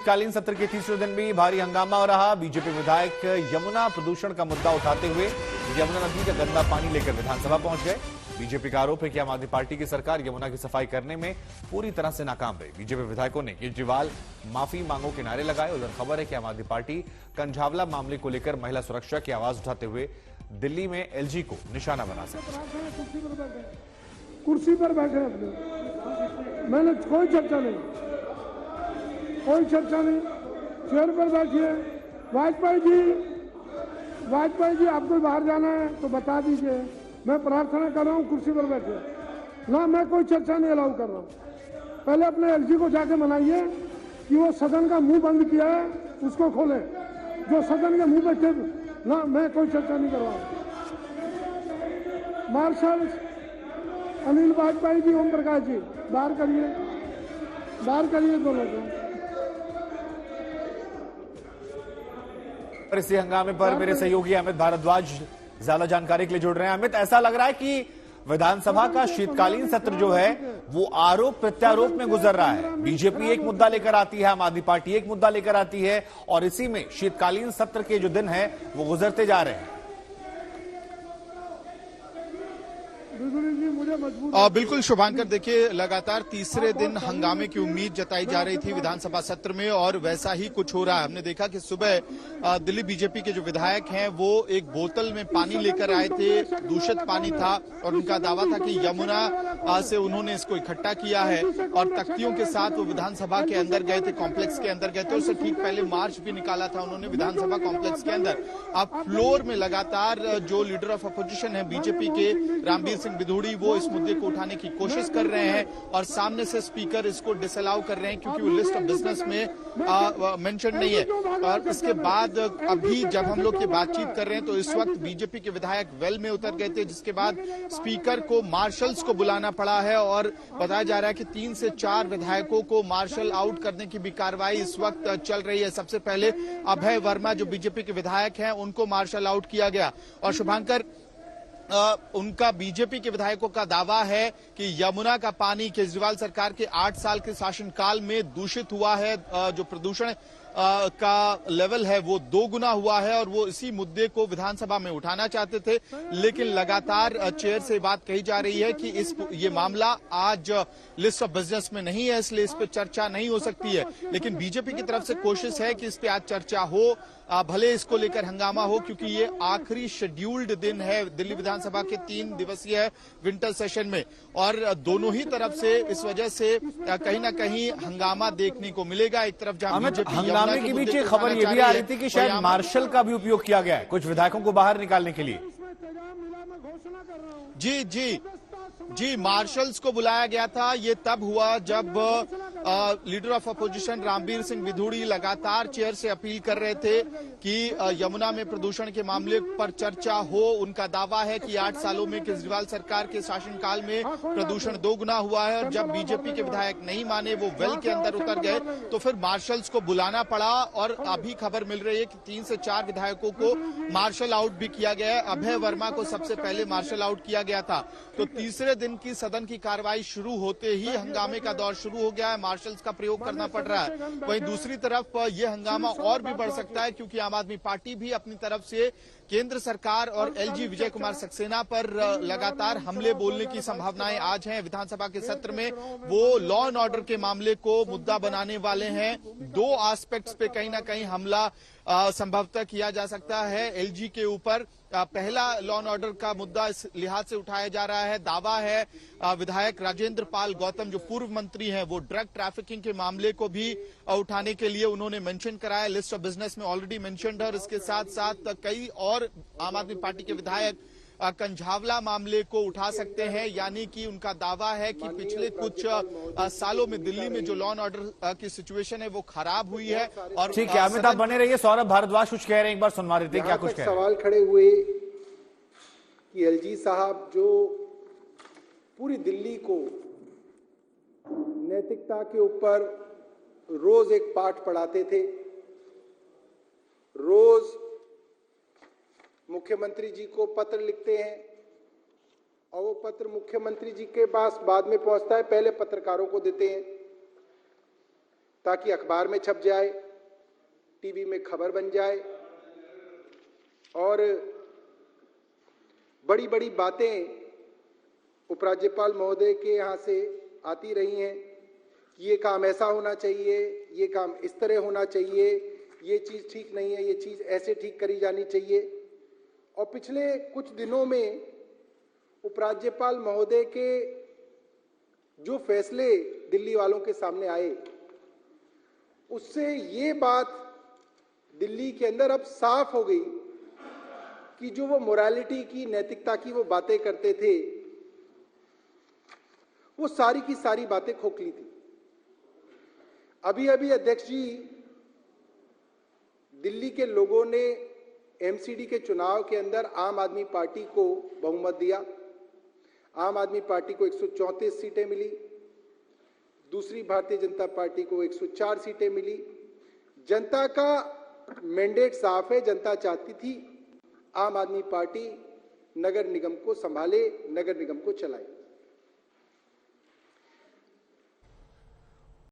कालीन सत्र के तीसरे दिन भी भारी हंगामा हो रहा। बीजेपी विधायक यमुना प्रदूषण का मुद्दा उठाते हुए यमुना नदी का गंदा पानी लेकर विधानसभा पहुंच गए। बीजेपी का आरोप है कि आम आदमी पार्टी की सरकार यमुना की सफाई करने में पूरी तरह से नाकाम रही। बीजेपी विधायकों ने केजरीवाल माफी मांगो के नारे लगाए। उधर खबर है कि आम आदमी पार्टी कंझावला मामले को लेकर महिला सुरक्षा की आवाज उठाते हुए दिल्ली में एलजी को निशाना बना सकती। कुर्सी पर बैठे अपने, मैंने कोई चर्चा नहीं, चेयर पर बैठिए। वाजपेयी जी आपको बाहर जाना है तो बता दीजिए, मैं प्रार्थना कर रहा हूँ, कुर्सी पर बैठिए ना। मैं कोई चर्चा नहीं अलाउ कर रहा हूँ। पहले अपने एलजी को जाके मनाइए कि वो सदन का मुंह बंद किया है उसको खोले, जो सदन के मुंह पे ना। मैं कोई चर्चा नहीं कर रहा हूँ। मार्शल अनिल वाजपेयी जी, ओम प्रकाश जी, बाहर करिए दोनों को। इसी हंगामे पर मेरे सहयोगी अमित भारद्वाज ज्यादा जानकारी के लिए जुड़ रहे हैं। अमित, ऐसा लग रहा है कि विधानसभा का शीतकालीन सत्र जो है वो आरोप प्रत्यारोप में गुजर रहा है। बीजेपी एक मुद्दा लेकर आती है, आम आदमी पार्टी एक मुद्दा लेकर आती है और इसी में शीतकालीन सत्र के जो दिन है वो गुजरते जा रहे हैं। बिल्कुल शुभांकर, देखिए लगातार तीसरे दिन हंगामे की उम्मीद जताई जा रही थी विधानसभा सत्र में और वैसा ही कुछ हो रहा है। हमने देखा कि सुबह दिल्ली बीजेपी के जो विधायक हैं वो एक बोतल में पानी लेकर आए थे, दूषित पानी था और उनका दावा था कि यमुना से उन्होंने इसको इकट्ठा किया है और तख्तियों के साथ वो विधानसभा के अंदर गए थे, कॉम्प्लेक्स के अंदर गए थे। उससे ठीक पहले मार्च भी निकाला था उन्होंने विधानसभा कॉम्प्लेक्स के अंदर। अब फ्लोर में लगातार जो लीडर ऑफ अपोजिशन है बीजेपी के रामबीर सिंह बिधूड़ी, वो इस मुद्दे को उठाने की कोशिश कर रहे हैं और सामने से स्पीकर इसको डिसअलाउ कर रहे हैं क्योंकि वो लिस्ट ऑफ बिजनेस में मेंशन नहीं है। और इसके बाद अभी जब हम लोग ये बातचीत कर रहे हैं तो इस वक्त बीजेपी के विधायक वेल में उतर गए थे, जिसके बाद स्पीकर को मार्शल्स को बुलाना पड़ा है और बताया जा रहा है कि 3 से 4 विधायकों को मार्शल आउट करने की भी कार्रवाई इस वक्त चल रही है। सबसे पहले अभय वर्मा जो बीजेपी के विधायक हैं उनको मार्शल आउट किया गया और शुभांकर उनका बीजेपी के विधायकों का दावा है कि यमुना का पानी केजरीवाल सरकार के 8 साल के शासनकाल में दूषित हुआ है। जो प्रदूषण का लेवल है वो 2 गुना हुआ है और वो इसी मुद्दे को विधानसभा में उठाना चाहते थे, लेकिन लगातार चेयर से बात कही जा रही है कि ये मामला आज लिस्ट ऑफ बिजनेस में नहीं है, इसलिए इस पे चर्चा नहीं हो सकती है। लेकिन बीजेपी की तरफ से कोशिश है कि इस पे आज चर्चा हो, भले इसको लेकर हंगामा हो, क्योंकि ये आखिरी शेड्यूल्ड दिन है दिल्ली विधानसभा के 3 दिवसीय विंटर सेशन में और दोनों ही तरफ से इस वजह से कहीं ना कहीं हंगामा देखने को मिलेगा। एक तरफ जहां बीजेपी हंगामे के बीच खबर ये भी आ रही थी कि शायद मार्शल का भी उपयोग किया गया है कुछ विधायकों को बाहर निकालने के लिए। जी, मार्शल्स को बुलाया गया था। ये तब हुआ जब leader of opposition Rambir Singh Bidhuri लगातार चेयर से अपील कर रहे थे कि यमुना में प्रदूषण के मामले पर चर्चा हो। उनका दावा है कि 8 सालों में केजरीवाल सरकार के शासनकाल में प्रदूषण 2 गुना हुआ है और जब बीजेपी के विधायक नहीं माने, वो वेल के अंदर उतर गए, तो फिर मार्शल्स को बुलाना पड़ा और अभी खबर मिल रही है कि 3 से 4 विधायकों को मार्शल आउट भी किया गया है। अभय वर्मा को सबसे पहले मार्शल आउट किया गया था। तो तीसरे दिन की सदन की कार्रवाई शुरू होते ही हंगामे का दौर शुरू हो गया है, मार्शल्स का प्रयोग करना पड़ रहा है। वहीं दूसरी तरफ यह हंगामा और भी बढ़ सकता है क्योंकि आम आदमी पार्टी भी अपनी तरफ से केंद्र सरकार और एलजी विजय कुमार सक्सेना पर लगातार हमले बोलने की संभावनाएं आज हैं। विधानसभा के सत्र में वो लॉ एंड ऑर्डर के मामले को मुद्दा बनाने वाले हैं। 2 एस्पेक्ट्स पे कहीं ना कहीं हमला संभवतः किया जा सकता है एलजी के ऊपर। पहला लॉ एंड ऑर्डर का मुद्दा इस लिहाज से उठाया जा रहा है, दावा है विधायक राजेंद्र पाल गौतम जो पूर्व मंत्री हैं वो ड्रग ट्रैफिकिंग के मामले को भी उठाने के लिए उन्होंने मेंशन कराया, लिस्ट ऑफ बिजनेस में ऑलरेडी मेंशन्ड है। और इसके साथ साथ कई और आम आदमी पार्टी के विधायक कंझावला मामले को उठा सकते हैं, यानी कि उनका दावा है कि पिछले कुछ सालों में दिल्ली में जो लॉ एंड ऑर्डर की सिचुएशन है वो खराब हुई है। और ठीक है अमित, आप बने रहिए। सौरभ भारद्वाज कुछ कह रहे हैं, एक बार सुनवा देते हैं क्या कुछ कह रहे हैं। सवाल खड़े हुए कि एलजी साहब जो पूरी दिल्ली को नैतिकता के ऊपर रोज एक पाठ पढ़ाते थे, रोज मुख्यमंत्री जी को पत्र लिखते हैं और वो पत्र मुख्यमंत्री जी के पास बाद में पहुंचता है, पहले पत्रकारों को देते हैं। ताकि अखबार में छप जाए, टीवी में खबर बन जाए और बड़ी बड़ी बातें उपराज्यपाल महोदय के यहाँ से आती रही हैं कि ये काम ऐसा होना चाहिए, ये काम इस तरह होना चाहिए, ये चीज़ ठीक नहीं है, ये चीज़ ऐसे ठीक करी जानी चाहिए। और पिछले कुछ दिनों में उपराज्यपाल महोदय के जो फैसले दिल्ली वालों के सामने आए, उससे ये बात दिल्ली के अंदर अब साफ हो गई कि जो वो मोरालिटी की, नैतिकता की वो बातें करते थे, वो सारी की सारी बातें खोखली थी। अभी अभी अध्यक्ष जी, दिल्ली के लोगों ने एमसीडी के चुनाव के अंदर आम आदमी पार्टी को बहुमत दिया। आम आदमी पार्टी को 134 सीटें मिली, दूसरी भारतीय जनता पार्टी को 104 सीटें मिली। जनता का मैंडेट साफ है, जनता चाहती थी आम आदमी पार्टी नगर निगम को संभाले, नगर निगम को चलाए।